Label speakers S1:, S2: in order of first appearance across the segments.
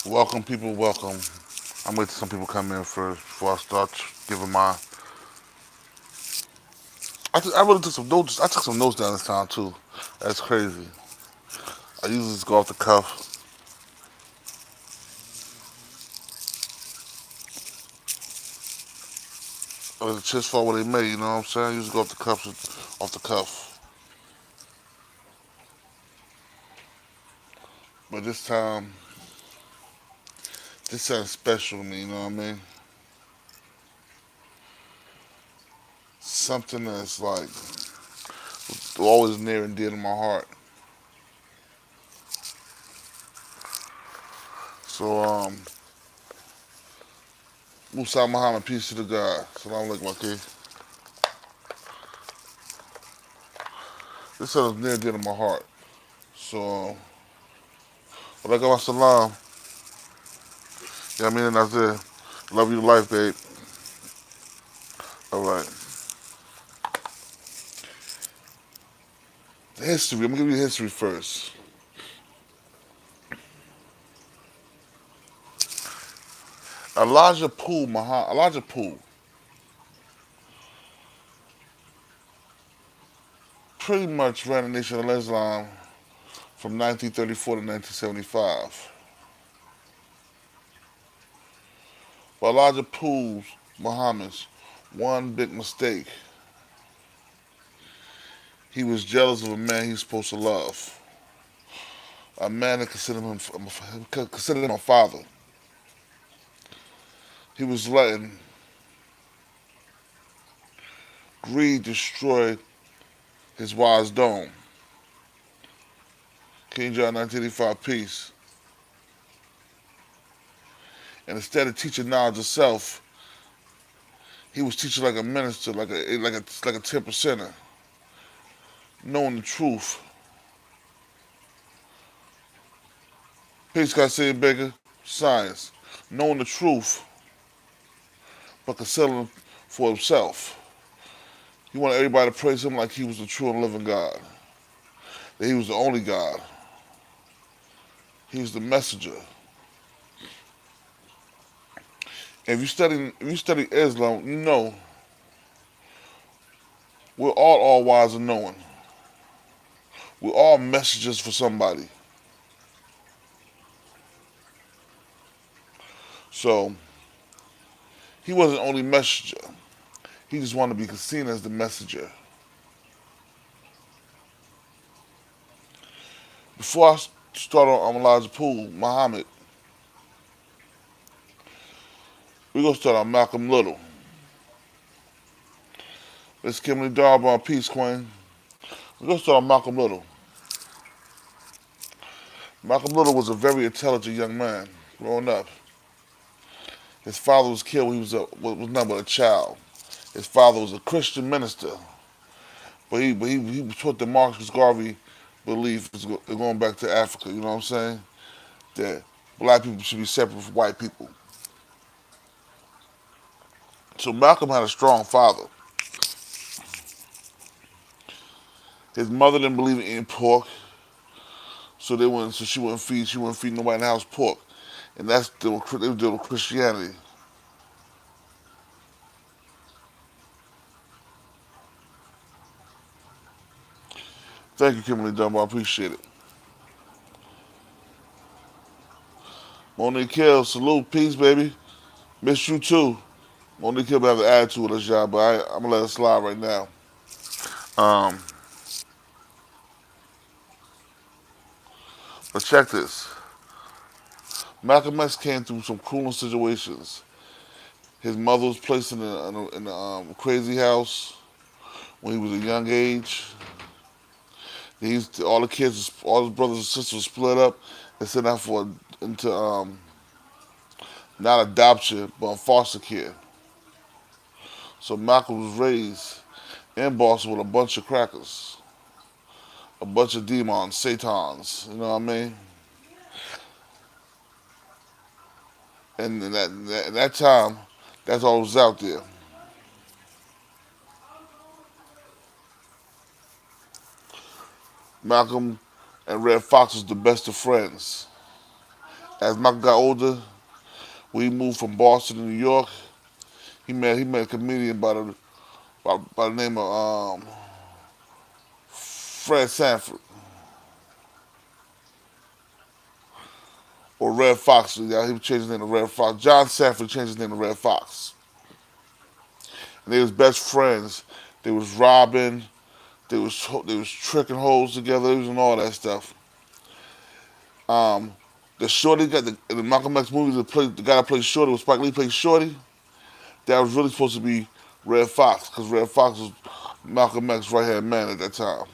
S1: Welcome, people. Welcome. I'm waiting till some people come in first before I start giving my. I really took some notes. I took some notes down this time too. That's crazy. I usually just go off the cuff. Or the chips fall where they may. You know what I'm saying? I usually go off the cuff. Off the cuff. But this sounds special to me. You know what I mean? Something that's like always near and dear to my heart. So Musa Muhammad, peace to the God. Salam alaikum, okay? This sounds near and dear to my heart. So, when I got my salam, yeah, I mean, and that's it. Love you to life, babe. All right. The history. I'm gonna give you the history first. Elijah Poole, pretty much ran the Nation of Islam from 1934 to 1975. But Elijah Poole's Muhammad's one big mistake. He was jealous of a man he was supposed to love. A man that considered him a father. He was letting greed destroy his wise dome. King John 1985 peace. And instead of teaching knowledge of self, he was teaching like a minister, like a 10%er, knowing the truth. Peace, God say Baker, science, knowing the truth, but concealing for himself. He wanted everybody to praise him like he was the true and living God, that he was the only God. He was the messenger. And if you study Islam, you know we're all wise and knowing. We're all messengers for somebody. So he wasn't only messenger. He just wanted to be seen as the messenger. Before I start on Elijah Poole, Muhammad, we're going to start on Malcolm Little. Miss Kimberly Darby, peace, Queen. We're going to start on Malcolm Little. Malcolm Little was a very intelligent young man growing up. His father was killed when was nothing but a child. His father was a Christian minister, but he put the Marcus Garvey belief going back to Africa. You know what I'm saying? That black people should be separate from white people. So Malcolm had a strong father. His mother didn't believe in eating pork, so she wouldn't feed nobody in the house pork, and they were dealing with Christianity. Thank you, Kimberly Dunbar. I appreciate it. Monique Hill, salute, peace, baby. Miss you too. Monique Hill have an attitude with us, y'all, but I'm gonna let it slide right now. Um, but check this. Malcolm X came through some cruel situations. His mother was placed in a crazy house when he was a young age. All his brothers and sisters were split up and sent out into not adoption but foster care. So Malcolm was raised in Boston with a bunch of crackers, a bunch of demons, satans. You know what I mean? And in that time, that's all that was out there. Malcolm and Red Fox was the best of friends. As Malcolm got older, when he moved from Boston to New York, he met a comedian by the name of Fred Sanford, or Red Fox. Yeah, he changed his name to Red Fox. John Sanford changed his name to Red Fox. And they was best friends. They was robbing. They was tricking hoes together. They was doing all that stuff. Um, the Shorty got in the Malcolm X movies. The guy that played Shorty was Spike Lee played Shorty. That was really supposed to be Red Fox, because Red Fox was Malcolm X's right hand man at that time.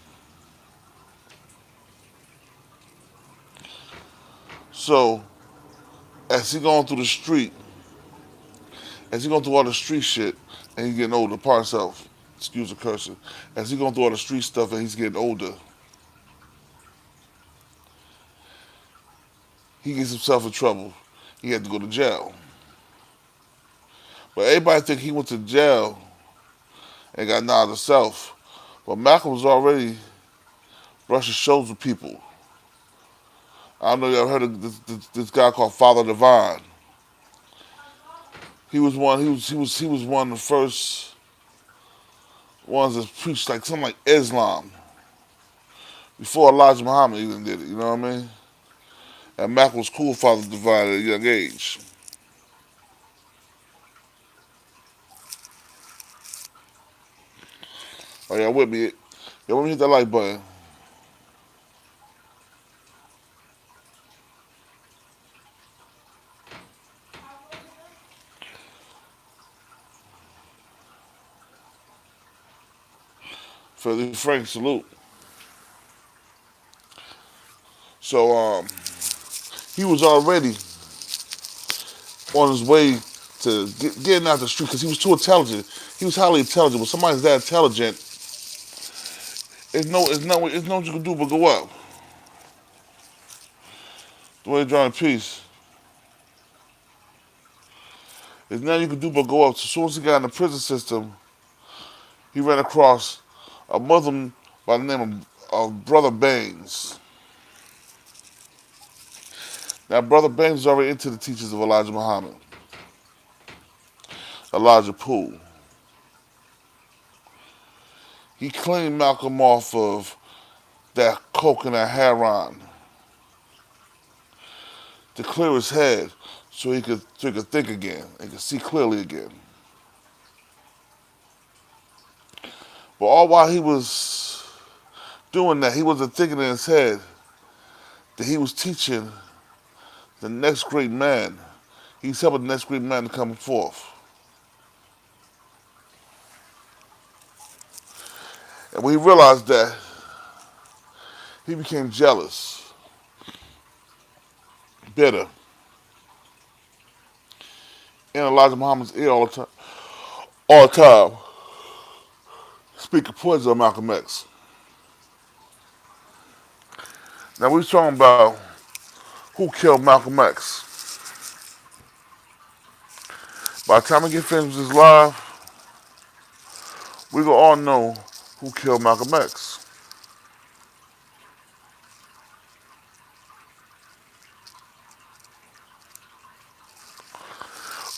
S1: So as he going through the street, as he going through all the street shit, and he's getting older, part himself, excuse the cursing, as he going through all the street stuff and he's getting older, he gets himself in trouble. He had to go to jail. But everybody think he went to jail and got knocked himself. But Malcolm was already brushing shoulders with people. I don't know if y'all heard of this guy called Father Divine. He was one. He was one of the first ones that preached like something like Islam before Elijah Muhammad even did it. You know what I mean? And Malcolm was cool with Father Divine at a young age. Oh yeah, with me. Yeah, let me hit that like button. Philly Frank, salute. So he was already on his way to getting out the street because he was too intelligent. He was highly intelligent. When somebody's that intelligent, it's no you can do but go up. The way drawing peace. There's nothing you can do but go up. So as soon as he got in the prison system, he ran across a Muslim by the name of Brother Baines. Now, Brother Baines was already into the teachings of Elijah Muhammad, Elijah Poole. He cleaned Malcolm off of that coke and that heroin to clear his head so he could think again and could see clearly again. But all while he was doing that, he wasn't thinking in his head that he was teaching the next great man. He's helping the next great man to come forth. And when he realized that, he became jealous, bitter, in Elijah Muhammad's ear all the time, speaking poison on Malcolm X. Now we was talking about who killed Malcolm X. By the time we get finished with this live, we gonna all know who killed Malcolm X.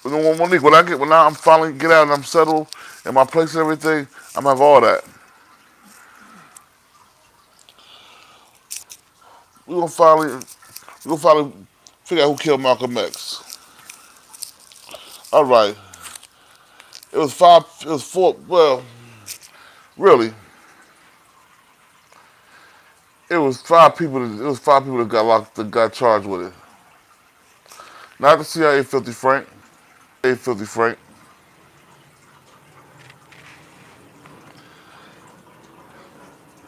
S1: Malik, when I'm finally get out and I'm settled in my place and everything, I'm gonna have all that. We gonna finally figure out who killed Malcolm X. All right. It was five. It was four. Well, really, it was five people. That got locked. That got charged with it. Not the CIA, Filthy Frank. Filthy Frank.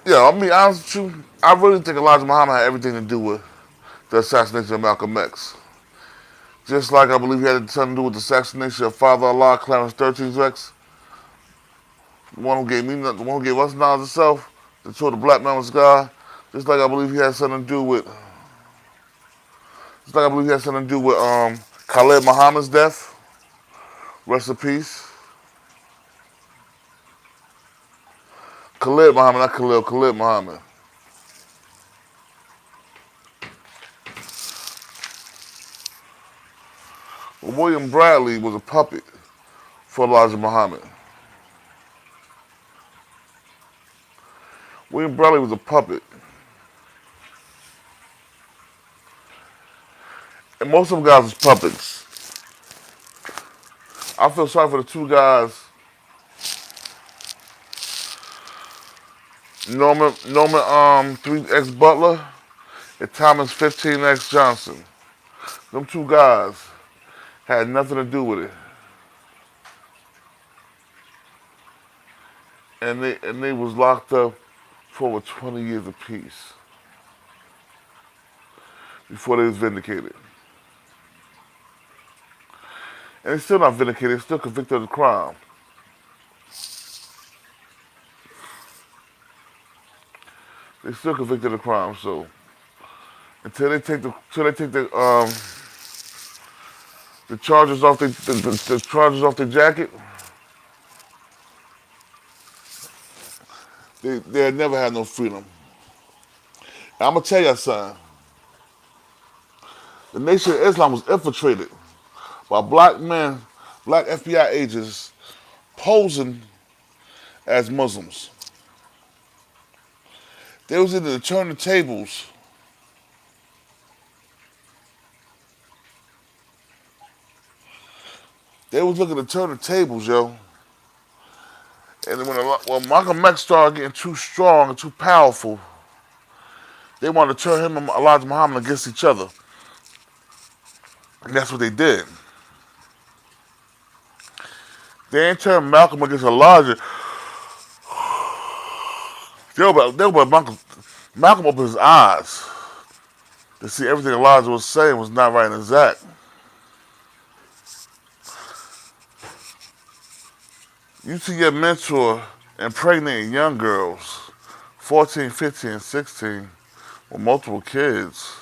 S1: Yeah, I mean, honestly, with you, I really think Elijah Muhammad had everything to do with the assassination of Malcolm X. Just like I believe he had something to do with the assassination of Father Allah, Clarence 13's X, the one who gave me, the one who gave us knowledge of self, that told the black man was God. Just like I believe he had something to do with, Khalid Muhammad's death. Rest in peace. Khalid Muhammad, not Khalil, Khalid Muhammad. Well, William Bradley was a puppet for Elijah Muhammad. William Bradley was a puppet. And most of them guys was puppets. I feel sorry for the two guys, Norman 3X Butler and Thomas 15X Johnson. Them two guys had nothing to do with it. And they was locked up for over 20 years apiece before they was vindicated. And they're still not vindicated, they're still convicted of the crime. They're still convicted of the crime, so until they take the charges off the charges off their jacket, they'll never have no freedom. And I'm gonna tell you something. The Nation of Islam was infiltrated by black men, black FBI agents posing as Muslims. They was either to turn the tables They was looking to turn the tables, yo. And when Malcolm X started getting too strong and too powerful, they wanted to turn him and Elijah Muhammad against each other. And that's what they did. They ain't turned Malcolm against Elijah. Malcolm opened his eyes to see everything Elijah was saying was not right and exact. You see your mentor impregnating young girls, 14, 15, 16, with multiple kids.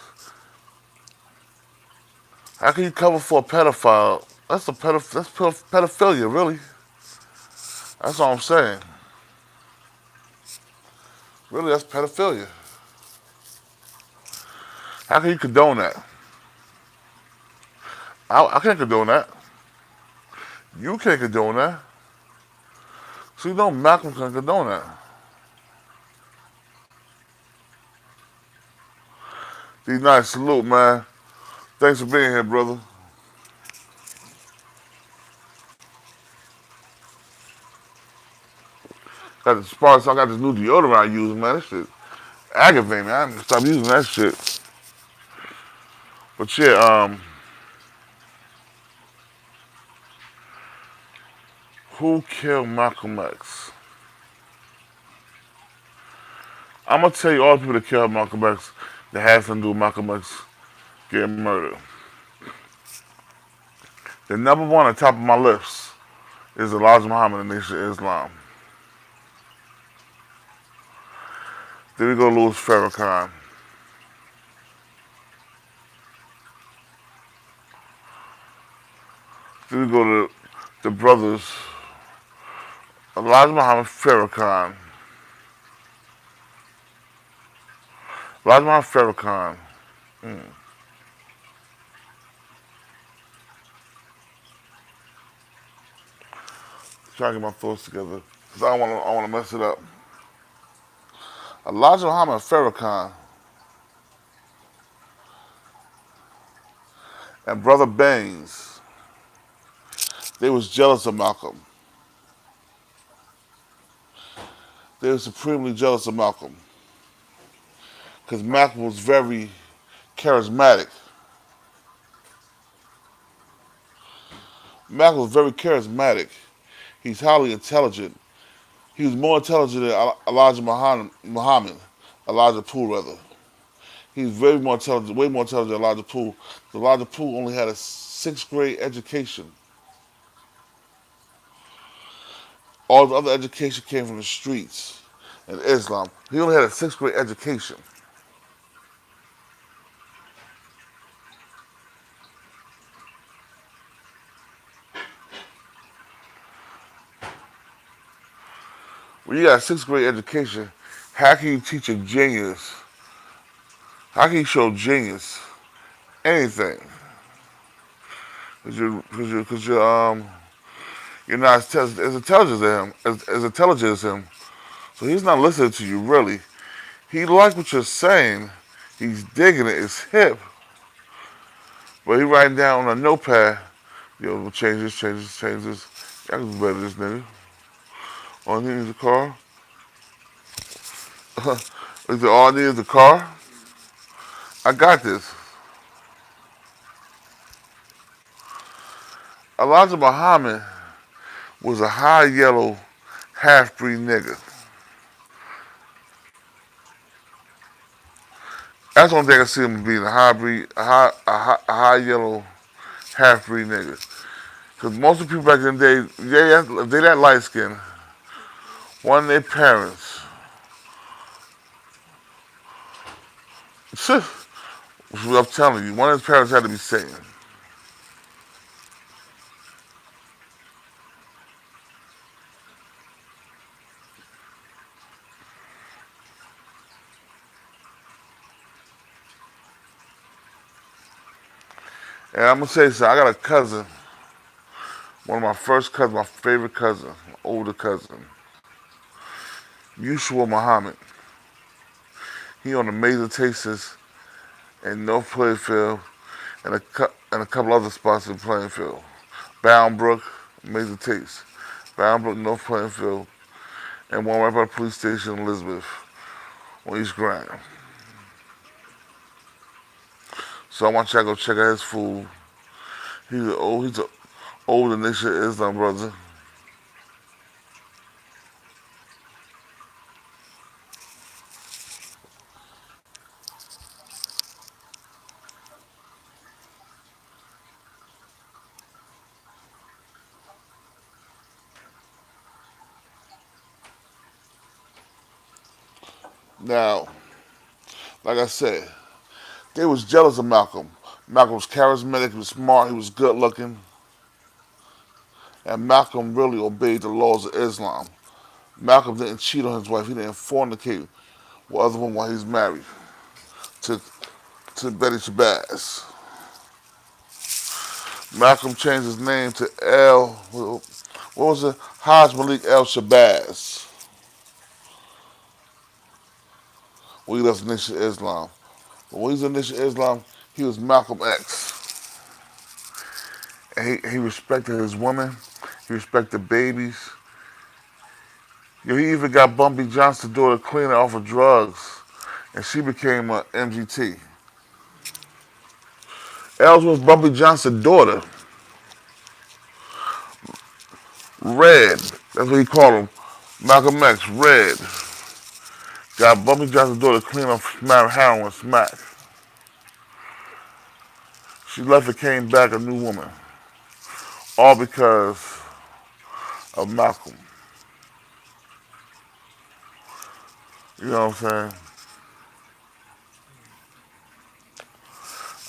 S1: How can you cover for a pedophile? That's pedophilia, really. That's all I'm saying. Really, that's pedophilia. How can you condone that? I can't condone that. You can't condone that. So you know Malcolm can condone that. D-Nice, salute, man. Thanks for being here, brother. Got the sparks. I got this new deodorant I use, man. This shit aggravating me. I have to stop using that shit. But yeah, who killed Malcolm X? I'm gonna tell you all the people that killed Malcolm X that had something to do with Malcolm X getting murdered. The number one on top of my list is Elijah Muhammad and the Nation of Islam. Then we go Louis Farrakhan. Then we go to the brothers Elijah Muhammad, Farrakhan. Elijah Muhammad, Farrakhan. Trying to get my thoughts together because I don't want to mess it up. Elijah Muhammad, Farrakhan, and Brother Baines. They was jealous of Malcolm. They were supremely jealous of Malcolm because Malcolm was very charismatic. Malcolm was very charismatic. He's highly intelligent. He was more intelligent than Elijah Muhammad, Elijah Poole rather. He's very more intelligent, way more intelligent than Elijah Poole. Elijah Poole only had a 6th grade education. All the other education came from the streets and Islam. He only had a 6th grade education. When you got a 6th grade education, how can you teach a genius? How can you show genius anything? you're not as intelligent as him, as intelligent as him. So he's not listening to you really. He like what you're saying. He's digging it. It's hip. But he writing down on a notepad, yo, we'll change this, change this, change this. Y'all can do better than this nigga. All I need is a car. Is it all I need is a car? I got this. Elijah Muhammad was a high yellow half-breed nigga. That's the only thing I see him being, a high breed, a high yellow half-breed nigga. Because most of the people back in the day, if they that light skin, one of their parents, I'm telling you, one of his parents had to be Satan. And I'm gonna say something. I got a cousin, one of my first cousins, my favorite cousin, my older cousin, Yusua Muhammad. He on the major tastes in North Plainfield and a couple other spots in Plainfield. Bound Brook, major taste. Bound Brook, North Plainfield, and one right by the police station in Elizabeth on East Grand. So I want y'all to go check out his food. He's an older Nation of Islam brother. Now, like I said, they was jealous of Malcolm. Malcolm was charismatic, he was smart, he was good looking, and Malcolm really obeyed the laws of Islam. Malcolm didn't cheat on his wife, he didn't fornicate with other women while he was married to Betty Shabazz. Malcolm changed his name to what was it? Haj Malik Shabazz when he left the Nation of Islam. But when he was in the Nation of Islam, he was Malcolm X. And he respected his woman, he respected babies. Yo, he even got Bumpy Johnson's daughter cleaning off of drugs, and she became a MGT. Els was Bumpy Johnson's daughter. Red, that's what he called him. Malcolm X, Red. Got Bumpy Johnson's daughter cleaning off heroin smack. She left and came back a new woman. All because of Malcolm. You know what I'm saying?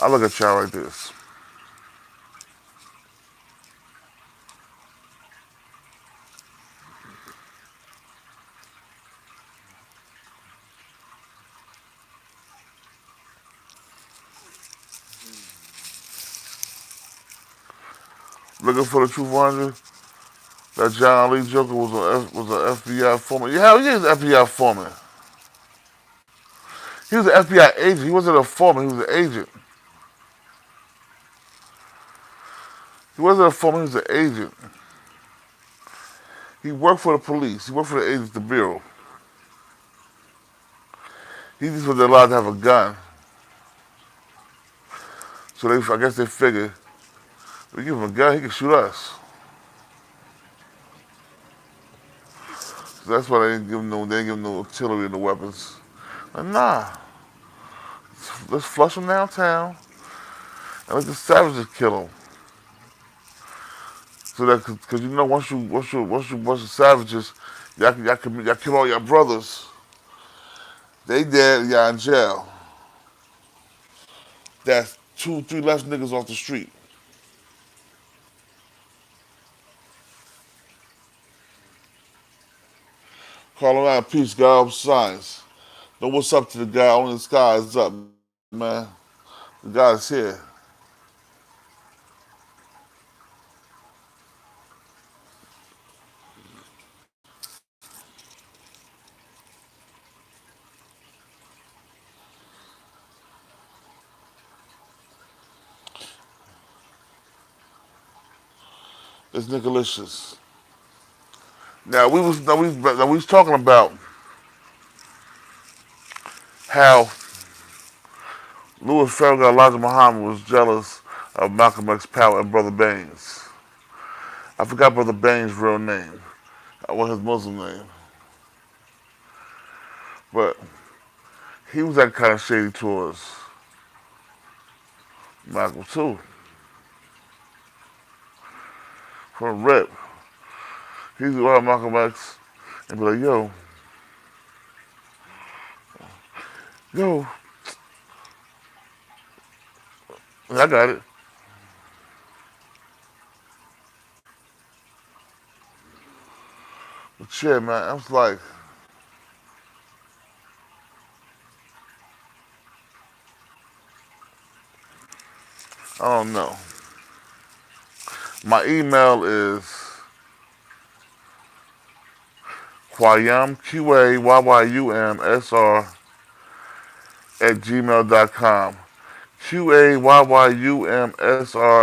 S1: I look at y'all like this. Looking for the truth 100. That John Lee Joker was an FBI foreman. Yeah, he was an FBI foreman. He was an FBI agent. He wasn't a foreman. He was an agent. He wasn't a foreman. He was an agent. He worked for the police. He worked for the agents, the bureau. He just was allowed to have a gun. So I guess they figured, we give him a gun, he can shoot us. So that's why they didn't give him no artillery and the weapons. Like, nah, let's flush him downtown and let the savages kill him. So that, cause you know, once you bunch of savages, y'all kill all your brothers. They dead, y'all in jail. That's 2, 3 less niggas off the street. Call him out, peace, God, science. Know what's up to the guy, only the sky is up, man. The God is here. It's Nicolicious. Now we was talking about how Louis Farrakhan, Elijah Muhammad was jealous of Malcolm X power and Brother Baines. I forgot Brother Baines' real name. What his Muslim name. But he was that kind of shady towards Malcolm too. From Rip. He used to go out Malcolm X and be like, yo, I got it. But yeah, man, I was like, I don't know. My email is QAYYUMSR at gmail.com. QAYYUMSR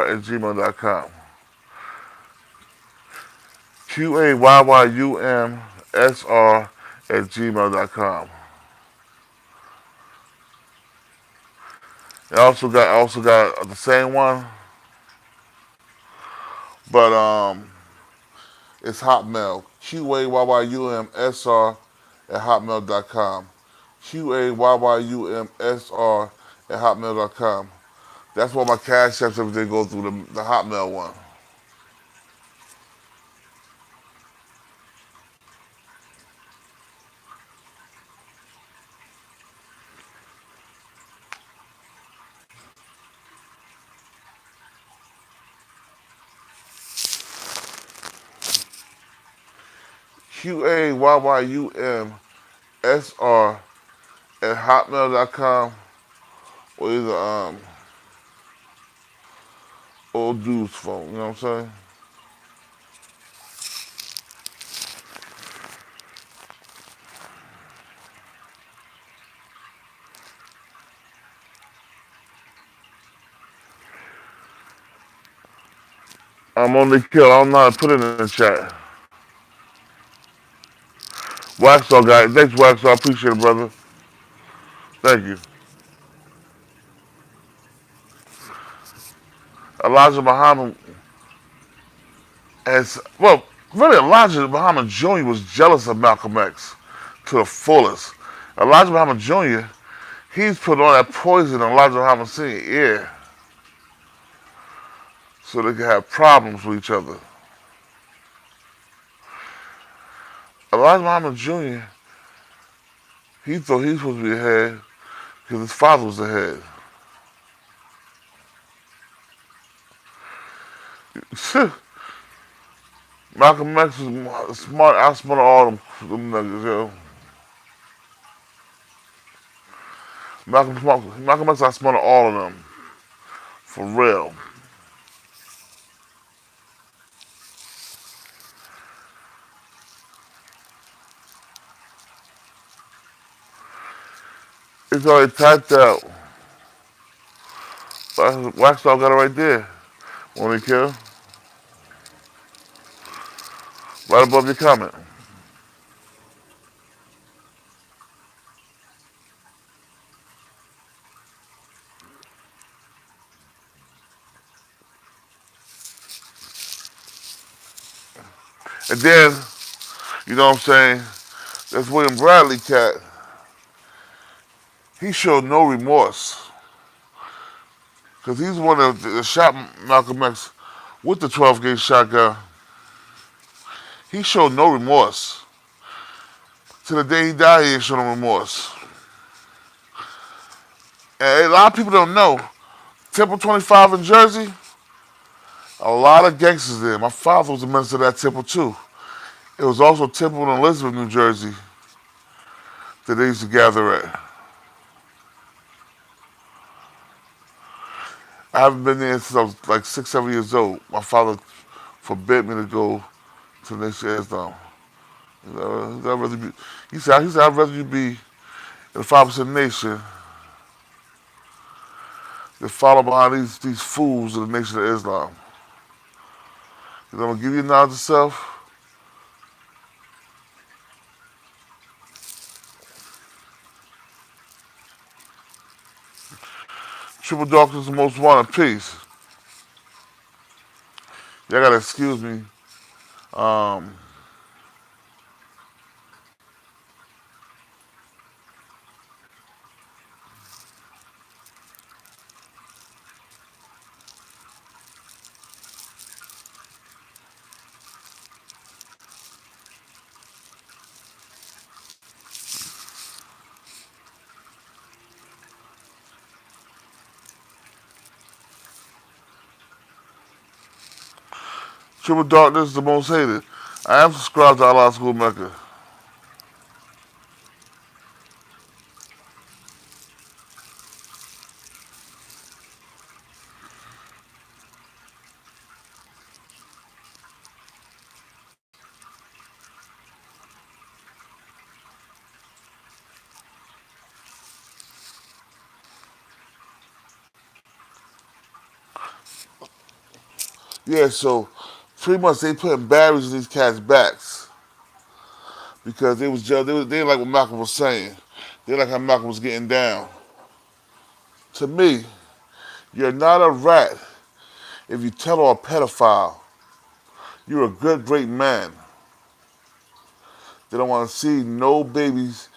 S1: at gmail.com. QAYYUMSR at gmail.com. I also got the same one, but it's Hotmail. QAYYUMSR at hotmail.com. QAYYUMSR at hotmail.com. That's why my cash apps everything go through the Hotmail one. QAYYUMSR at hotmail.com or either old dude's phone, you know what I'm saying? I'm on the kill. I don't know how to put it in the chat. Waxaw guys. Thanks, Waxaw. I appreciate it, brother. Thank you. Elijah Muhammad really Elijah Muhammad Jr. was jealous of Malcolm X to the fullest. Elijah Muhammad Jr., he's put on that poison in Elijah Muhammad Sr. ear so they can have problems with each other. Elijah Muhammad Jr., he thought he was supposed to be ahead because his father was ahead. Malcolm X was smart, outsmarted all them niggas, yo. Malcolm X outsmarted all of them. For real. It's already typed out. Waxdog got it right there. Wanna kill? Right above your comment. And then, you know what I'm saying? That's William Bradley cat. He showed no remorse. Because he's the one that shot Malcolm X with the 12 gauge shotgun. He showed no remorse. To the day he died, he didn't show no remorse. And a lot of people don't know. Temple 25 in Jersey, a lot of gangsters there. My father was a minister of that temple too. It was also Temple in Elizabeth, New Jersey, that they used to gather at. I haven't been there since I was like 6, 7 years old. My father forbid me to go to the Nation of Islam. He said, I'd rather you be in the 5% nation than follow behind these fools of the Nation of Islam. Because I'm going to give you knowledge of self. Triple Darkness is the most wanted piece. Y'all gotta excuse me. Um, Triple Darkness is the most hated. I am subscribed to Allah School Mecca. Yeah, so pretty much they putting batteries in these cats' backs because they like what Malcolm was saying. They like how Malcolm was getting down. To me, you're not a rat if you tell her a pedophile. You're a good, great man. They don't want to see no babies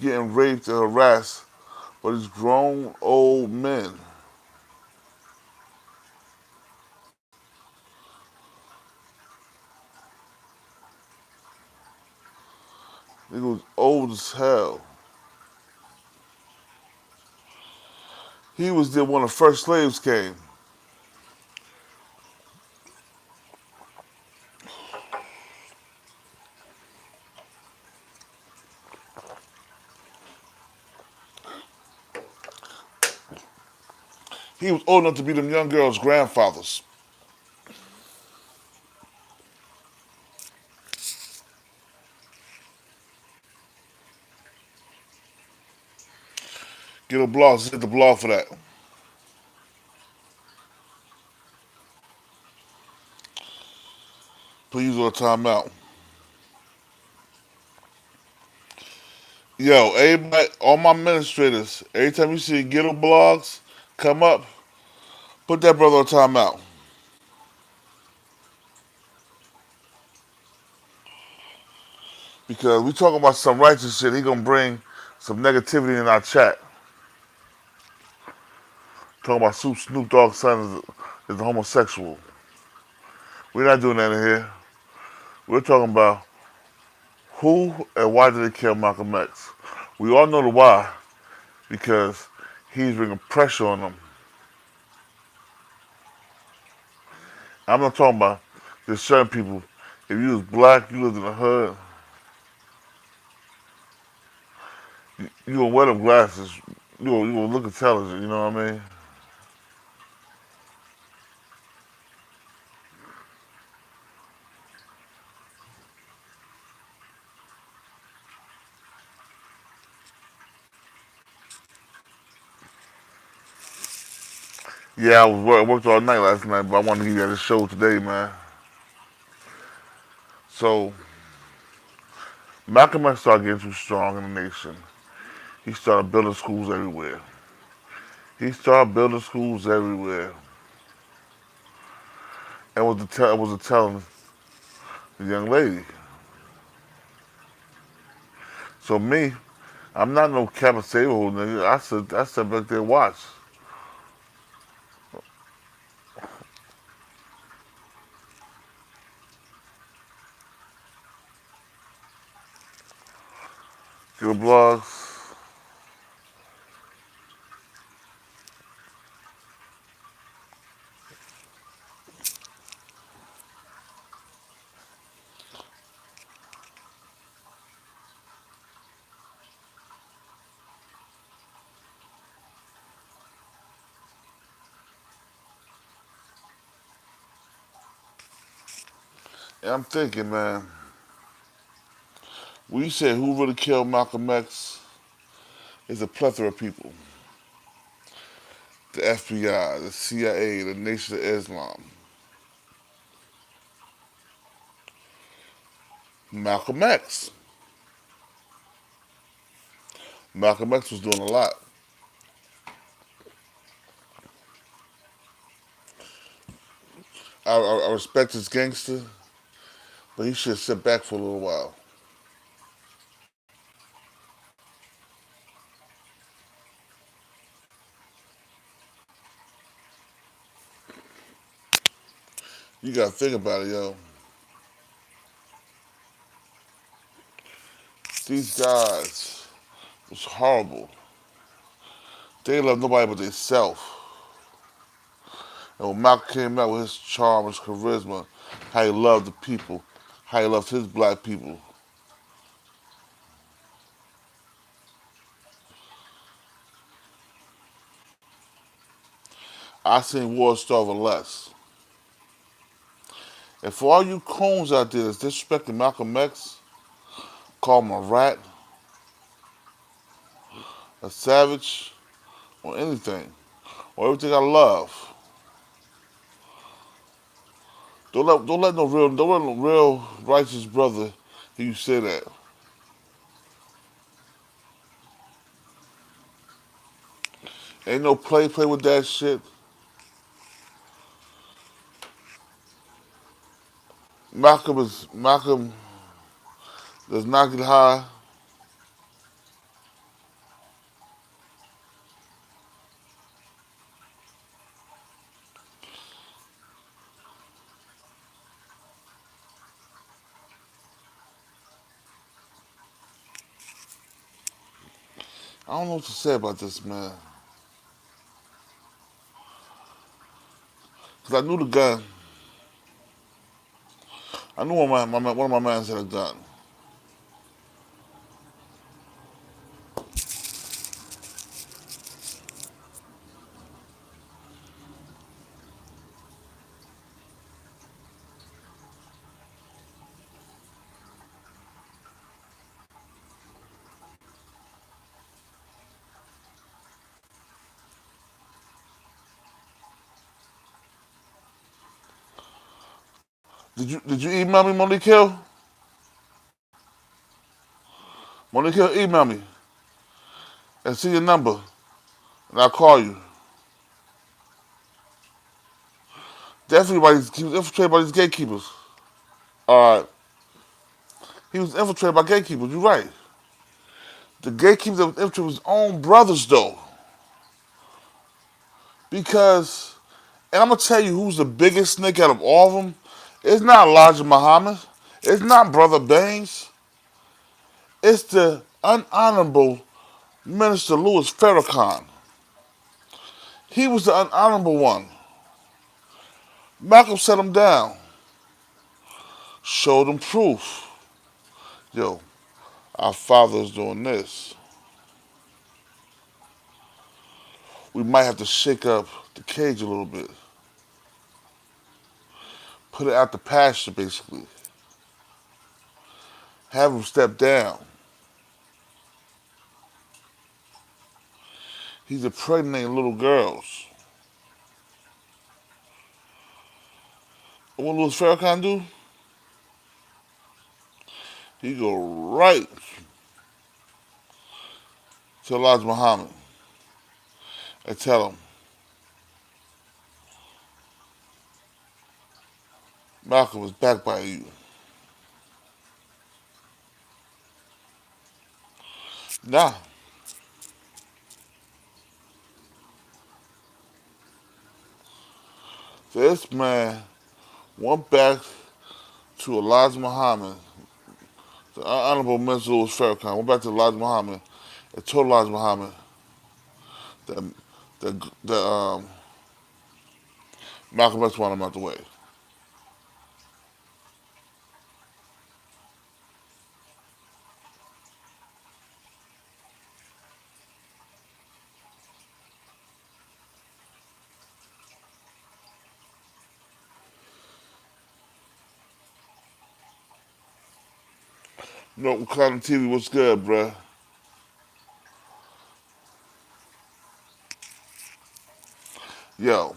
S1: getting raped and harassed by these grown old men. He was old as hell. He was there when the first slaves came. He was old enough to be them young girls' grandfathers. Get a blog, hit the blog for that. Please or timeout. Yo, everybody, all my administrators, every time you see ghetto blogs come up, put that brother on timeout. Because we talking about some righteous shit, he gonna bring some negativity in our chat. Talking about Snoop Dogg's son is a homosexual. We're not doing that in here. We're talking about who and why did they kill Malcolm X. We all know the why, because he's bringing pressure on them. I'm not talking about there's certain people. If you was black, you lived in the hood, you gonna wear them glasses. You gonna look intelligent. You know what I mean? Yeah, I worked all night last night, but I wanted to give you this show today, man. So Malcolm X started getting too strong in the nation. He started building schools everywhere. He started building schools everywhere, and was telling the young lady. So me, I'm not no Captain Sable nigga. I sit back there and watch. Your blogs. And I'm thinking, man, when you say who really killed Malcolm X, it's a plethora of people. The FBI, the CIA, the Nation of Islam. Malcolm X. Malcolm X was doing a lot. I respect his gangster, but he should sit back for a little while. You gotta think about it, yo. These guys was horrible. They love nobody but themselves. And when Malcolm came out with his charm, his charisma, how he loved the people, how he loved his black people. I seen war starve less. And for all you coons out there that's disrespecting Malcolm X, call him a rat, a savage, or anything, or everything I love. Don't let no real righteous brother hear you say that. Ain't no play with that shit. Malcolm does not get high. I don't know what to say about this man. Cause I knew the gun. I knew one of my mans had a gun. Did you email me, Malik Hill? Malik Hill, email me and see your number, and I'll call you. Definitely, he was infiltrated by these gatekeepers. All right, he was infiltrated by gatekeepers. You're right. The gatekeepers that was infiltrated was his own brothers, though, because, and I'm gonna tell you who's the biggest snake out of all of them. It's not Elijah Muhammad. It's not Brother Baines. It's the unhonorable Minister Louis Farrakhan. He was the unhonorable one. Malcolm set him down, showed him proof. Yo, our father's doing this. We might have to shake up the cage a little bit. Put it out the pasture, basically. Have him step down. He's impregnating little girls. And what Louis Farrakhan do? He go right to Elijah Muhammad and tell him, Malcolm was backed by you. Nah, this man went back to Elijah Muhammad, the Honorable Minister Louis Farrakhan, went back to Elijah Muhammad and told Elijah Muhammad that, that Malcolm X wanted him out the way. No, Cotton TV, what's good, bruh? Yo,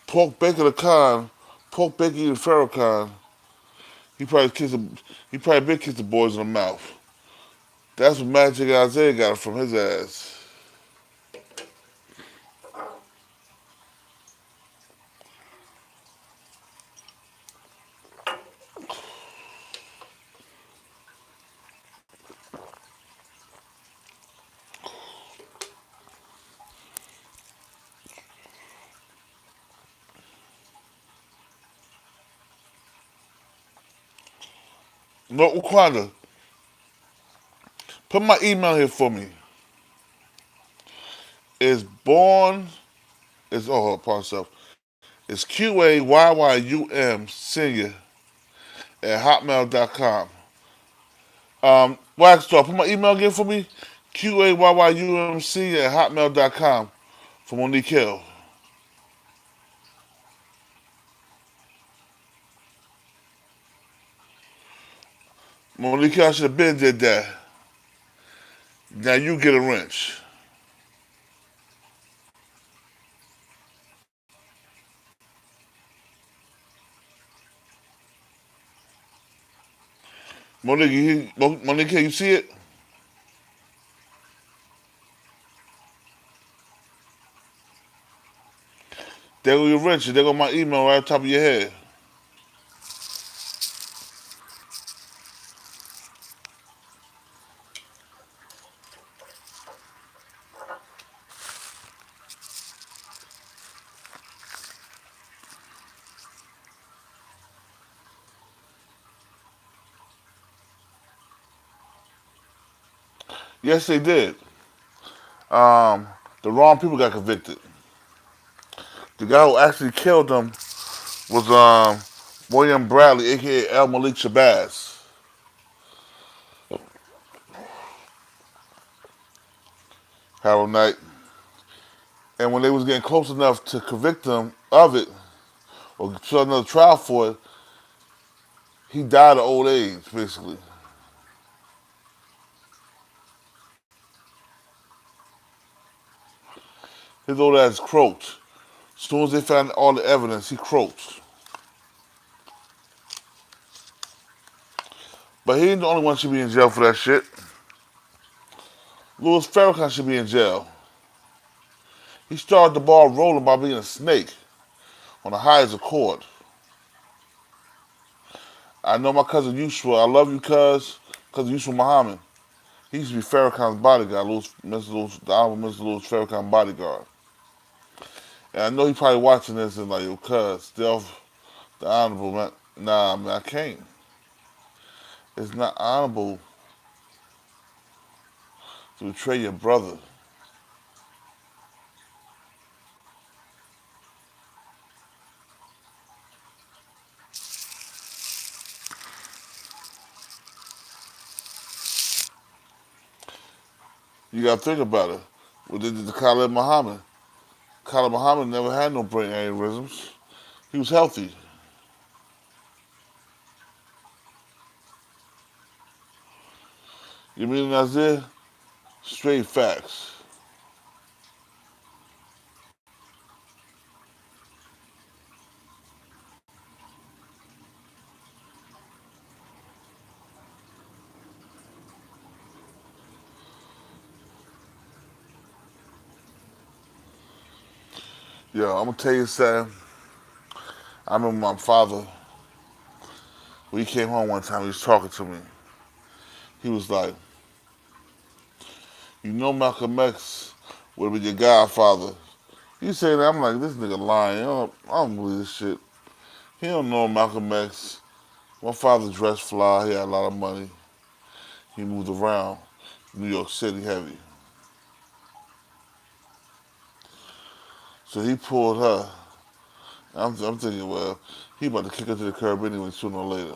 S1: Pork bacon or con, pork bacon eating Farrakhan. He probably kissed the, he probably been kissed the boys in the mouth. That's what Magic Isaiah got from his ass. No, Wakanda, put my email here for me. It's born, it's, oh, hold on, myself. It's QAYYUM senior at hotmail.com. Wax Star, put my email again for me. QAYYUM senior at hotmail.com for Monique Hill. Monique Hill, I should have been did that. Now you get a wrench. Monique, you see it? There go your wrench. There go my email right on top of your head. Yes, they did. Um, the wrong people got convicted. The guy who actually killed them was William Bradley, aka L. Malik Shabazz. Harold Knight. And when they was getting close enough to convict him of it, or start another trial for it, he died of old age, basically. His old ass croaked. As soon as they found all the evidence, he croaked. But he ain't the only one should be in jail for that shit. Louis Farrakhan should be in jail. He started the ball rolling by being a snake on the highest accord. I know my cousin Yusuf. I love you, cousin Yusuf Muhammad. He used to be Farrakhan's bodyguard, the Honorable Mr. Louis Farrakhan bodyguard. And I know he probably watching this and like, yo, cuz, still the Honorable, man. Nah, man, I can't. It's not honorable to betray your brother. You gotta think about it. What they did to Khalid Muhammad. Khalid Muhammad never had no brain aneurysms. He was healthy. You mean Nazir? Straight facts. Yo, I'm gonna tell you something. I remember my father, when he came home one time, he was talking to me. He was like, you know Malcolm X would have been your godfather. You say that, I'm like, this nigga lying. I don't believe this shit. He don't know Malcolm X. My father dressed fly. He had a lot of money. He moved around New York City heavy. So he pulled her. I'm thinking, well, he about to kick her to the curb anyway, sooner or later.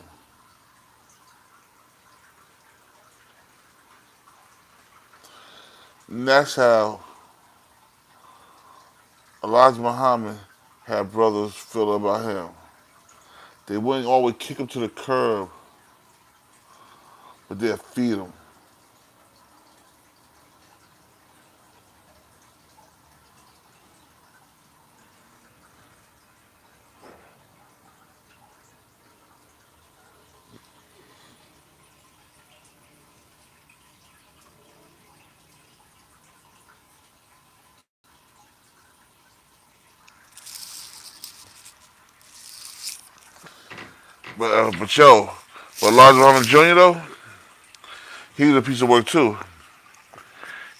S1: And that's how Elijah Muhammad had brothers feel about him. They wouldn't always kick him to the curb, but they'd feed him. But yo, but Elijah Muhammad Jr. though, he's a piece of work too.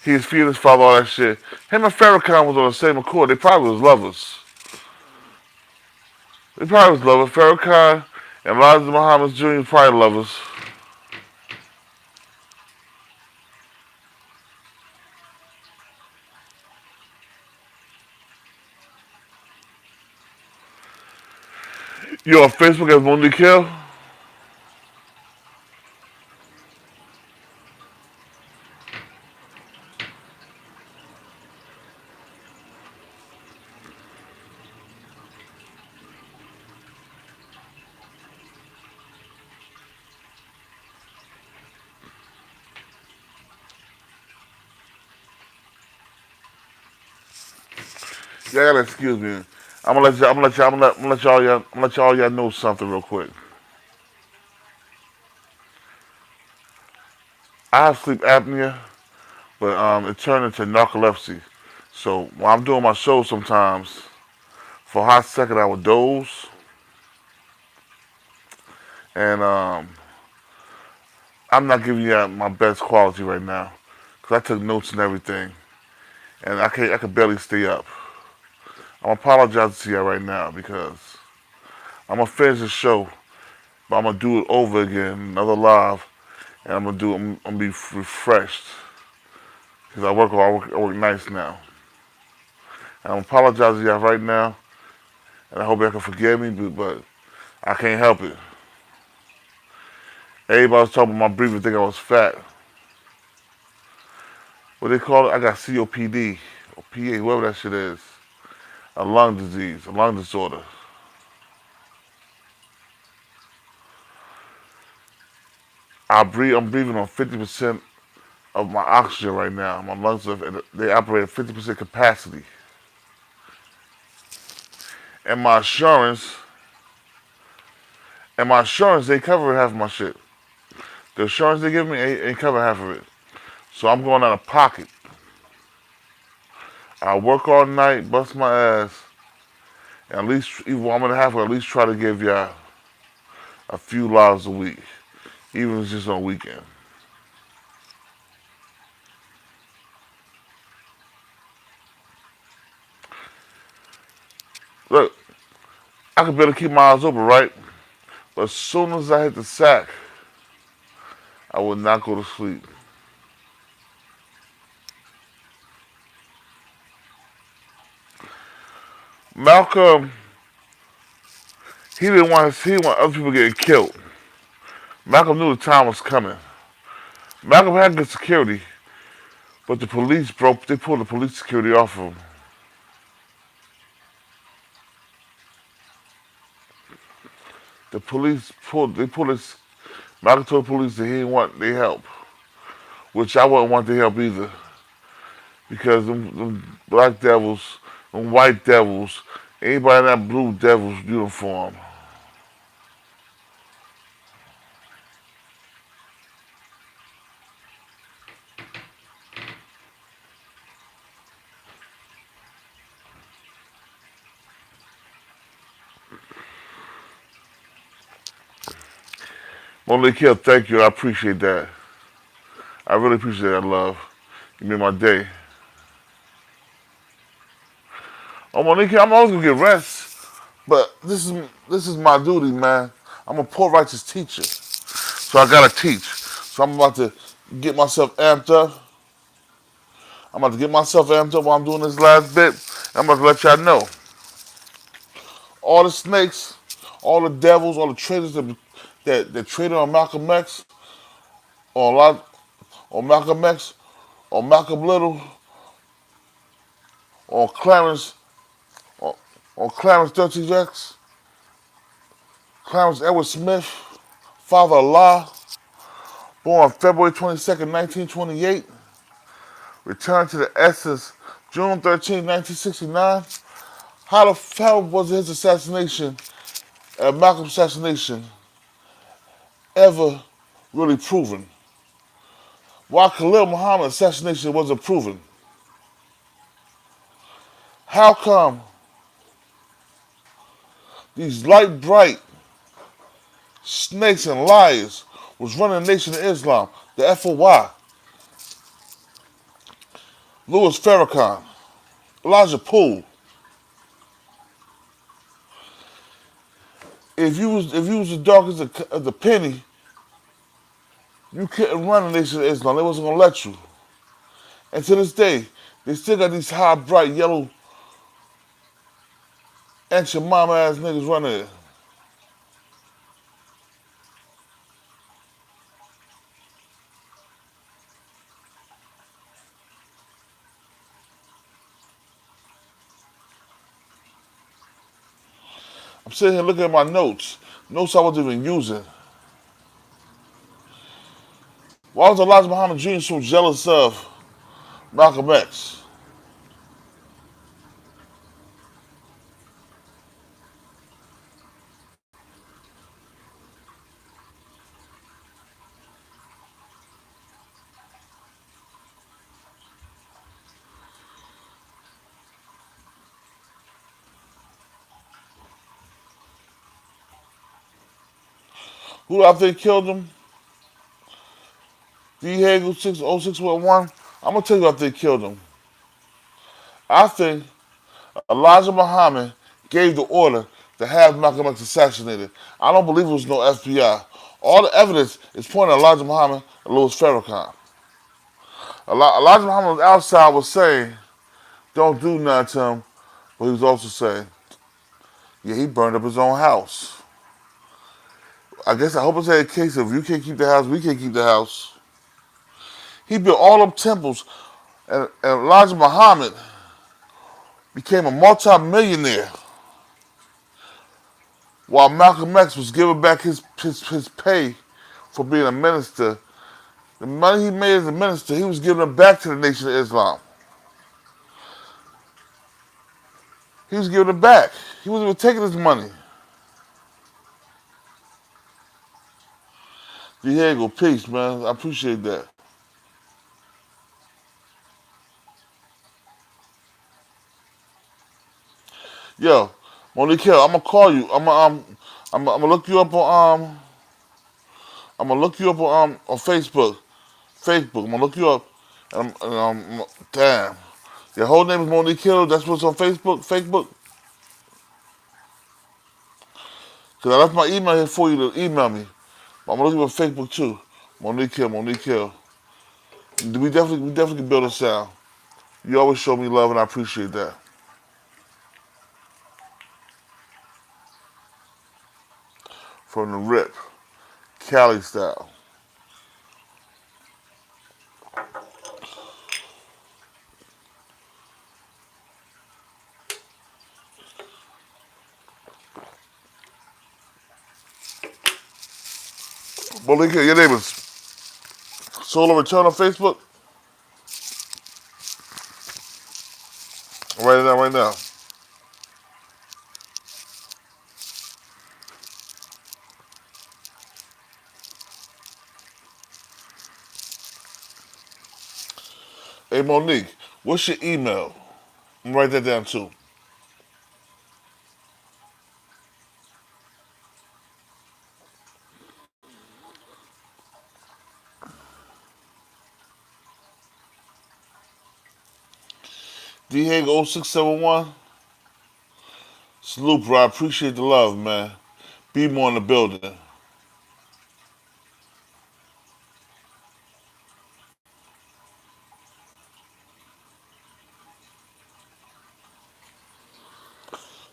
S1: He was feeding his father all that shit. Him and Farrakhan was on the same accord. They probably was lovers. They probably was lovers. Farrakhan and Elijah Muhammad Jr. probably lovers. You on Facebook as Mundi Kill? Y'all gotta excuse me. I'm gonna let y'all know something real quick. I have sleep apnea, but it turned into narcolepsy. So when I'm doing my show sometimes, for a hot second I would doze, and I'm not giving you my best quality right now, cause I took notes and everything, and I can barely stay up. I'm apologizing to you right now because I'm gonna finish the show, but I'm gonna do it over again, another live, and I'm gonna be refreshed because I work nights now. And I'm apologizing to y'all right now, and I hope y'all can forgive me, but I can't help it. Everybody was talking about my breathing, think I was fat. What they call it? I got COPD or PA, whatever that shit is. A lung disease, a lung disorder. I'm breathing on 50% of my oxygen right now. My lungs they operate at 50% capacity. And my insurance, they cover half of my shit. The insurance they give me ain't cover half of it. So I'm going out of pocket. I work all night, bust my ass, and at least, even I'm gonna have to at least try to give y'all a few lives a week, even if it's just on weekend. Look, I can barely keep my eyes open, right? But as soon as I hit the sack, I would not go to sleep. Malcolm, he didn't want other people getting killed. Malcolm knew the time was coming. Malcolm had good security, but they pulled the police security off of him. They pulled his, Malcolm told the police that he didn't want their help, which I wouldn't want their help either, because them black devils, them white devils, anybody in that blue devil's uniform. Malik Hill, thank you. I appreciate that. I really appreciate that, love. You made my day. Oh, Malik Hill, I'm always gonna get rest, but this is my duty, man. I'm a poor righteous teacher, so I gotta teach. So I'm about to get myself amped up. I'm about to get myself amped up while I'm doing this last bit. I'm about to let y'all know all the snakes, all the devils, all the traitors that traded on Malcolm X, on a lot, on Malcolm X, on Malcolm Little, on Clarence, on, on Clarence 13X, Clarence Edward Smith, Father Allah, born February 22nd, 1928, returned to the Essence June 13, 1969. How the hell was his assassination, Malcolm's assassination, ever really proven? Why Khalil Muhammad's assassination wasn't proven? How come these light bright snakes and liars was running the Nation of Islam, the FOY. Louis Farrakhan, Elijah Poole. If you was as dark as a penny, you couldn't run the Nation of Islam. They wasn't gonna let you. And to this day, they still got these high, bright, yellow, ancient mama ass niggas running it. I'm sitting here looking at my notes I wasn't even using. Why was Elijah Muhammad Jr. so jealous of Malcolm X? Who do I think killed him? D. Hagel 60611. I'm gonna tell you who I think killed him. I think Elijah Muhammad gave the order to have Malcolm X assassinated. I don't believe it was no FBI. All the evidence is pointing at Elijah Muhammad and Louis Farrakhan. Elijah Muhammad was outside was saying, don't do nothing to him, but he was also saying, yeah, he burned up his own house. I hope it's a case of you can't keep the house, we can't keep the house. He built all them temples, and Elijah Muhammad became a multi-millionaire while Malcolm X was giving back his pay for being a minister. The money he made as a minister, he was giving it back to the Nation of Islam. He was giving it back. He wasn't even taking his money. Diego, peace, man. I appreciate that. Yo, Monique Hill, I'm gonna call you. I'm gonna look you up on Facebook. Facebook. I'm gonna look you up. Damn. Your whole name is Monique Hill. That's what's on Facebook. Facebook. Cause I left my email here for you to email me. But I'm gonna look you on Facebook too. Monique Hill. Monique Hill. We definitely can build a sound. You always show me love, and I appreciate that. From the rip, Cali style. Monique Hill, your name is Solo Return on Facebook. Write it down right now. Hey Monique, what's your email? I'm gonna write that down too. DHag0671. Salute, bro. I appreciate the love, man. Be more in the building.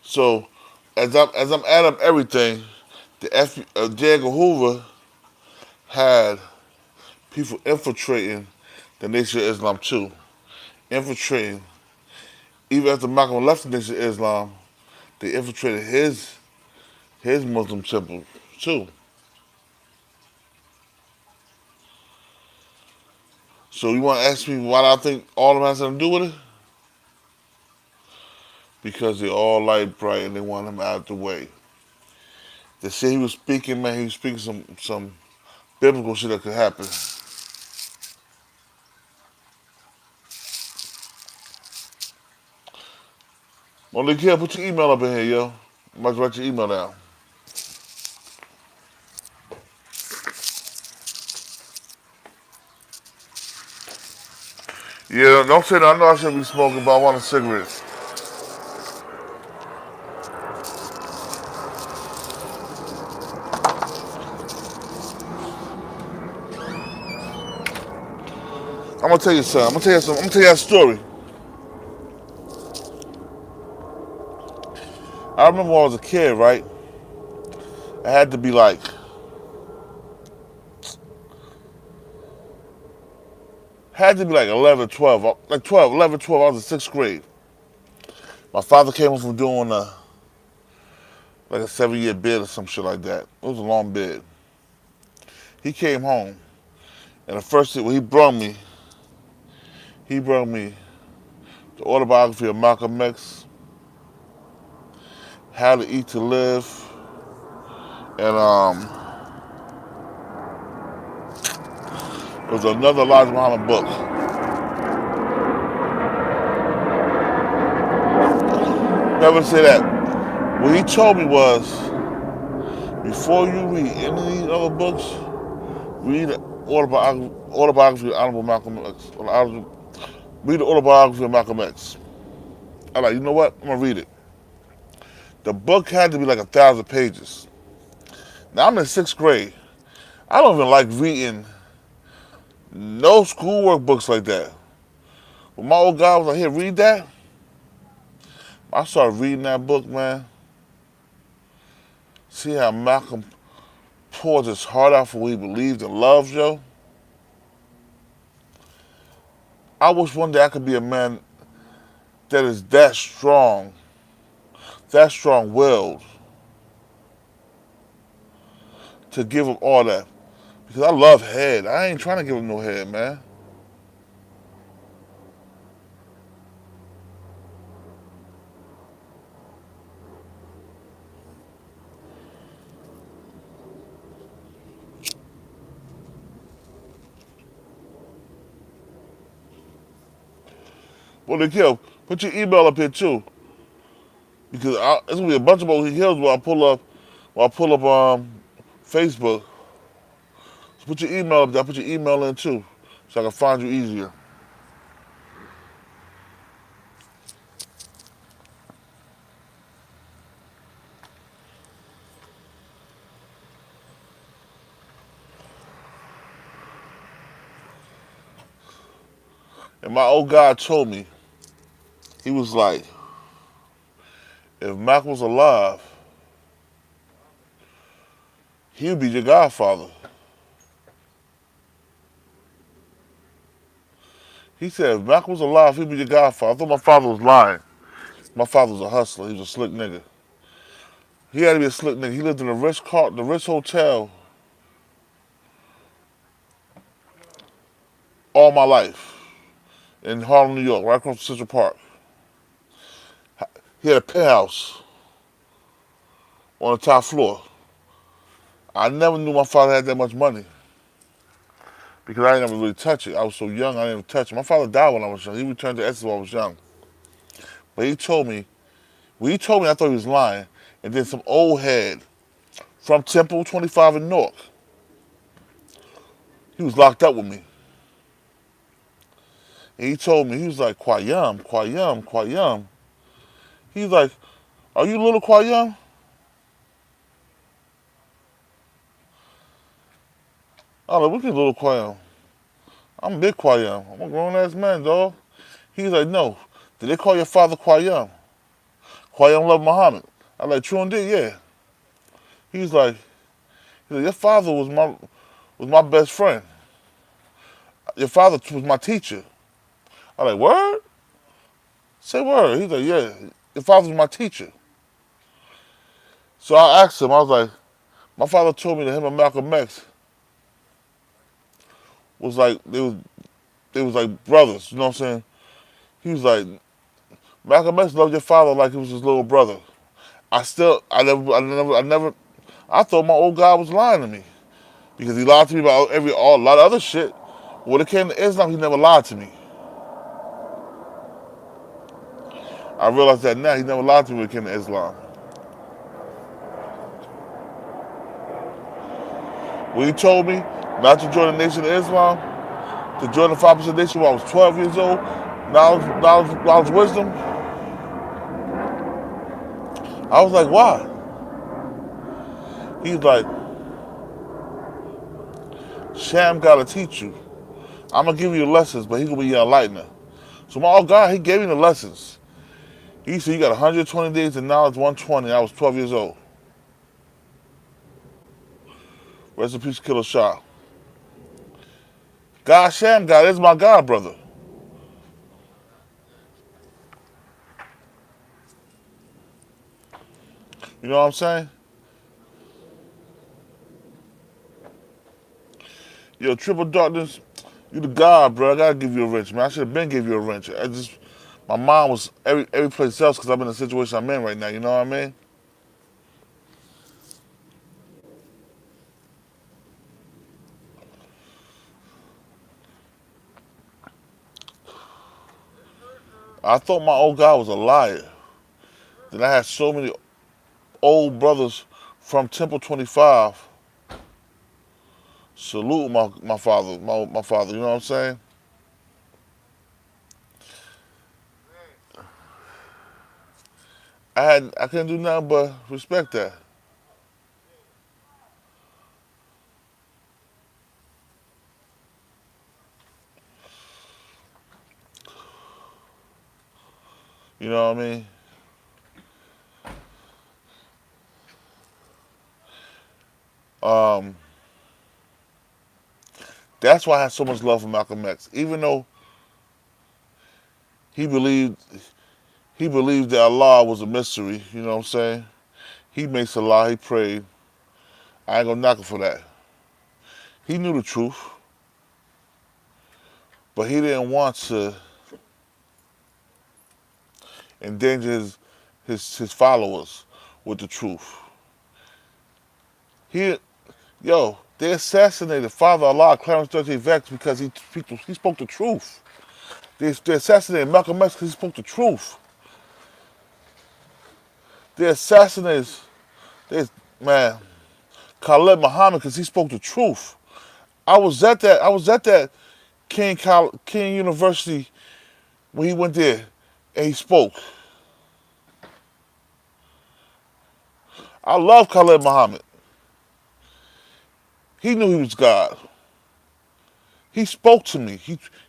S1: So, as I'm adding up everything, J. Edgar Hoover had people infiltrating the Nation of Islam too. Infiltrating. Even after Malcolm left the Nation of Islam, they infiltrated his Muslim temple too. So you want to ask me why I think all of them has something to do with it? Because they all light bright and they want him out of the way. They say he was speaking, man. He was speaking some biblical shit that could happen. Malik, put your email up in here, yo. I'm about to write your email down. Yeah, don't say that. I know I shouldn't be smoking, but I want a cigarette. I'm gonna tell you something. I'm gonna tell you a story. I remember when I was a kid, right? I had to be like 11, 12. Like 12, 11, 12. I was in sixth grade. My father came home from doing like a 7-year bid or some shit like that. It was a long bid. He came home, and the first thing, well, he brought me the autobiography of Malcolm X, How to Eat to Live, and it was another Elijah Muhammad book. Never say that. What he told me was, before you read any of these other books, read the autobiography of Honorable Malcolm X. Read the autobiography of Malcolm X. I'm like, you know what? I'm gonna read it. The book had to be like 1,000 pages. Now I'm in sixth grade. I don't even like reading no schoolwork books like that. When my old guy was like, here, read that. I started reading that book, man. See how Malcolm poured his heart out for what he believed and loved, yo. I wish one day I could be a man that is that strong-willed to give him all that. Because I love head. I ain't trying to give him no head, man. Well, they kill. Put your email up here too, because it's gonna be a bunch of more kills when I pull up Facebook. So put your email up there. Put your email in too, so I can find you easier. And my old guy told me, he was like, if Mac was alive, he would be your godfather. He said, if Mac was alive, he'd be your godfather. I thought my father was lying. My father was a hustler. He was a slick nigga. He had to be a slick nigga. He lived in the Ritz Hotel all my life in Harlem, New York, right across from Central Park. He had a penthouse on the top floor. I never knew my father had that much money because I didn't ever really touch it. I was so young, I didn't even touch it. My father died when I was young. He returned to Essence when I was young. But when he told me, I thought he was lying. And then some old head from Temple 25 in Newark, he was locked up with me. And he told me, he was like, Kwayam, Kwayam, Kwayam. He's like, are you little Kwayam? I'm like, what is little Kwayam? I'm big Kwayam. I'm a grown ass man, dog. He's like, no. Did they call your father Kwayam? Kwayam loved Muhammad. I'm like, true indeed, yeah. He's like, your father was my best friend. Your father was my teacher. I'm like, word? Say word. He's like, yeah, your father was my teacher. So I asked him, I was like, my father told me that him and Malcolm X was like, they was like brothers, you know what I'm saying? He was like, Malcolm X loved your father like he was his little brother. I thought my old guy was lying to me because he lied to me about a lot of other shit. When it came to Islam, he never lied to me. I realize that now. He never lied to me when it came to Islam. When he told me not to join the Nation of Islam, to join the 5% Nation when I was 12 years old. Knowledge, wisdom. I was like, why? He's like, Sham gotta teach you. I'm gonna give you the lessons, but he gonna be your enlightener. So my old God, he gave me the lessons. He said, you got 120 days of knowledge, 120. I was 12 years old. Rest in peace, Killer Shah. God Sham God is my God, brother. You know what I'm saying? Yo, Triple Darkness, you the God, bro. I gotta give you a wrench, man. I should have been give you a wrench. My mind was every place else because I'm in the situation I'm in right now. You know what I mean? I thought my old God was a liar. Then I had so many old brothers from Temple 25 salute my father, my father. You know what I'm saying? I couldn't do nothing but respect that. You know what I mean? Um, that's why I had so much love for Malcolm X. Even though he believed he believed that Allah was a mystery, you know what I'm saying? He makes Allah, he prayed. I ain't gonna knock him for that. He knew the truth, but he didn't want to endanger his followers with the truth. They assassinated Father Allah, Clarence 13 Vex, because he spoke the truth. They assassinated Malcolm X because he spoke the truth. They assassinated, they, man, Khalid Muhammad because he spoke the truth. I was at that King University when he went there and he spoke. I love Khalid Muhammad. He knew he was God. He spoke to me.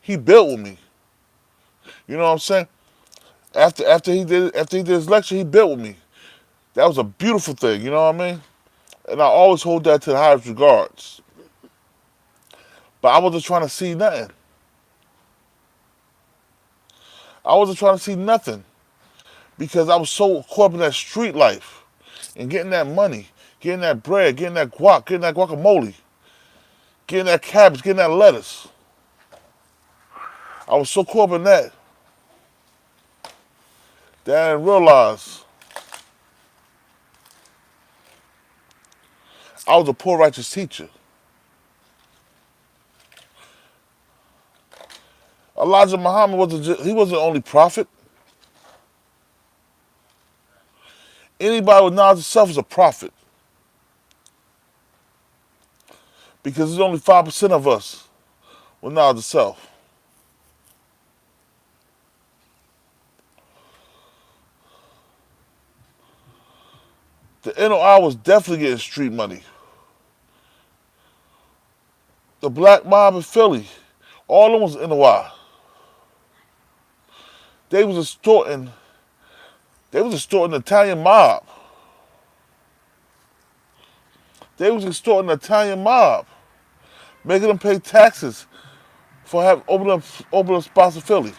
S1: He built with me. You know what I'm saying? After he did his lecture, he built with me. That was a beautiful thing. You know what I mean? And I always hold that to the highest regards. But I wasn't trying to see nothing. I wasn't trying to see nothing because I was so caught up in that street life and getting that money, getting that bread, getting that guac, getting that guacamole, getting that cabbage, getting that lettuce. I was so caught up in that I didn't realize I was a poor righteous teacher. Elijah Muhammad wasn't the only prophet. Anybody with knowledge of self is a prophet. Because there's only 5% of us with knowledge of self. The NOI was definitely getting street money. The black mob in Philly, all of them was NOI. They was extorting the Italian mob. They was extorting the Italian mob, making them pay taxes for having open up spots in Philly.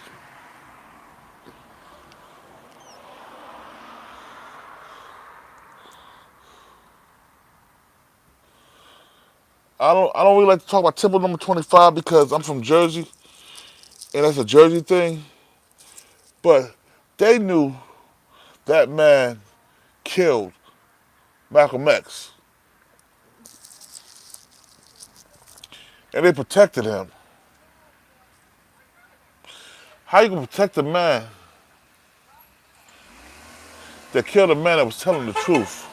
S1: I don't really like to talk about Temple number 25 because I'm from Jersey and that's a Jersey thing. But they knew that man killed Malcolm X. And they protected him. How you gonna protect a man that killed a man that was telling the truth?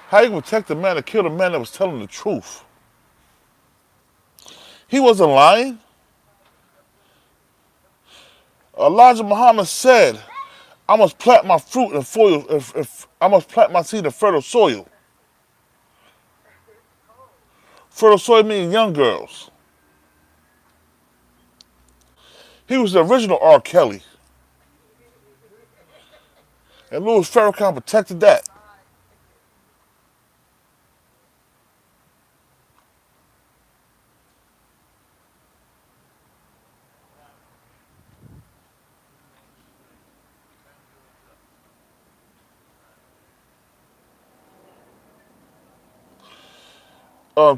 S1: How you gonna protect a man that killed a man that was telling the truth? He wasn't lying. Elijah Muhammad said, I must plant my fruit in soil, if I must plant my seed in fertile soil. Fertile soil means young girls. He was the original R. Kelly. And Louis Farrakhan protected that.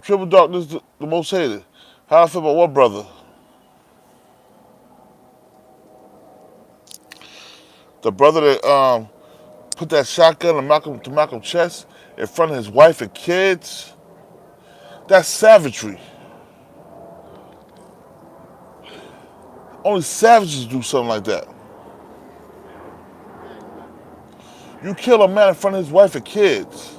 S1: Triple Darkness, the most hated. How I feel about what brother? The brother that put that shotgun to Malcolm's chest in front of his wife and kids. That's savagery. Only savages do something like that. You kill a man in front of his wife and kids.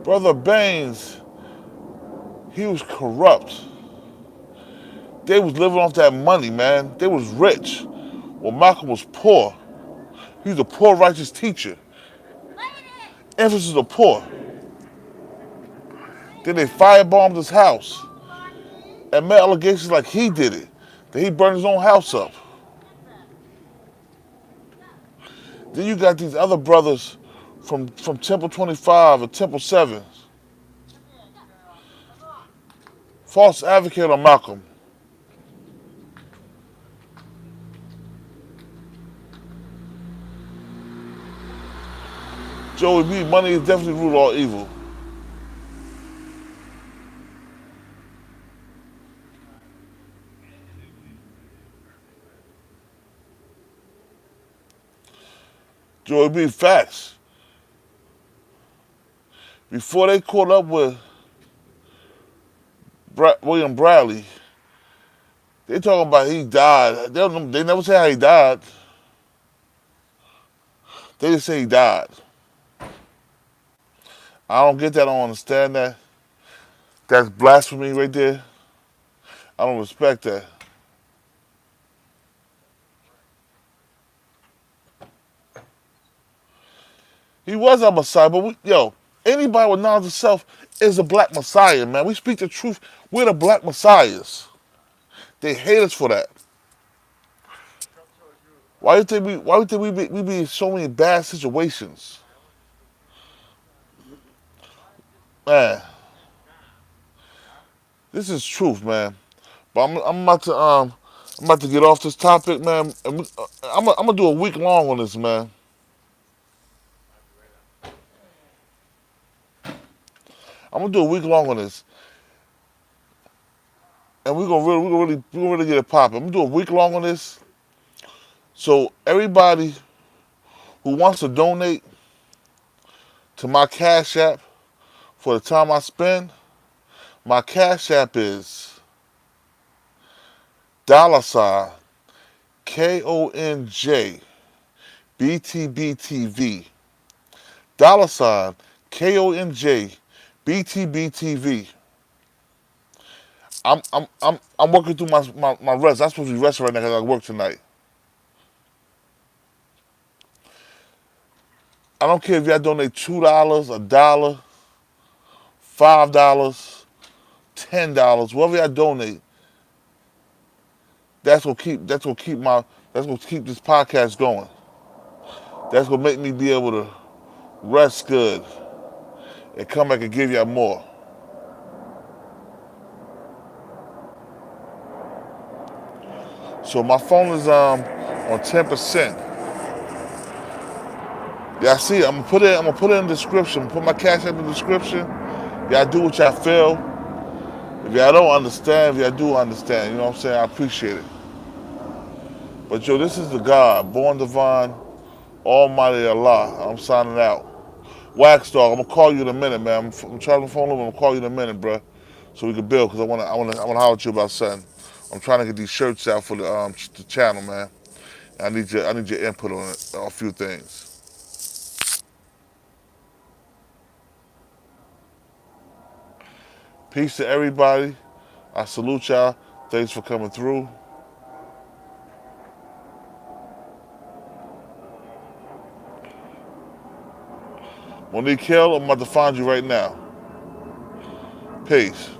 S1: Brother Baines, he was corrupt. They was living off that money, man. They was rich. Well, Malcolm was poor. He was a poor righteous teacher. Emphasis of poor. Then they firebombed his house and made allegations like he did it, that he burned his own house up. Then you got these other brothers from Temple 25 or Temple 7. False advocate on Malcolm. Joey B, money is definitely the root of all evil. Joey B, facts. Before they caught up with William Bradley, they talking about he died. They never say how he died. They just say he died. I don't get that. I don't understand that. That's blasphemy right there. I don't respect that. He was a Messiah, but anybody with knowledge of self is a black Messiah, man. We speak the truth. We're the black Messiahs. They hate us for that. Why do you think we be in so many bad situations? Man, this is truth, man. But I'm about to get off this topic, man. And I'm gonna do a week long on this, man. I'm gonna do a week long on this, and we're gonna really get it popping. I'm gonna do a week long on this, so everybody who wants to donate to my Cash App for the time I spend, my Cash App is $ KONJ BTBTV. $KONJ BTBTV. I'm working through my rest. I'm supposed to be resting right now because I work tonight. I don't care if y'all donate $2, $1, $5, $10, whatever y'all donate. That's gonna keep this podcast going. That's gonna make me be able to rest good and come back and give y'all more. So my phone is on 10%. Y'all see it? I'm gonna put it in the description. Put my Cash App in the description. Y'all do what y'all feel. If y'all don't understand, if y'all do understand, you know what I'm saying? I appreciate it. But this is the God, born divine, almighty Allah. I'm signing out. Wax Dog, I'm gonna call you in a minute, man. I'm trying to phone over. I'm gonna call you in a minute, bro, so we can build. Cause I wanna holler at you about something. I'm trying to get these shirts out for the channel, man. I need your input on it, on a few things. Peace to everybody. I salute y'all. Thanks for coming through. Monique Hill, I'm about to find you right now. Peace.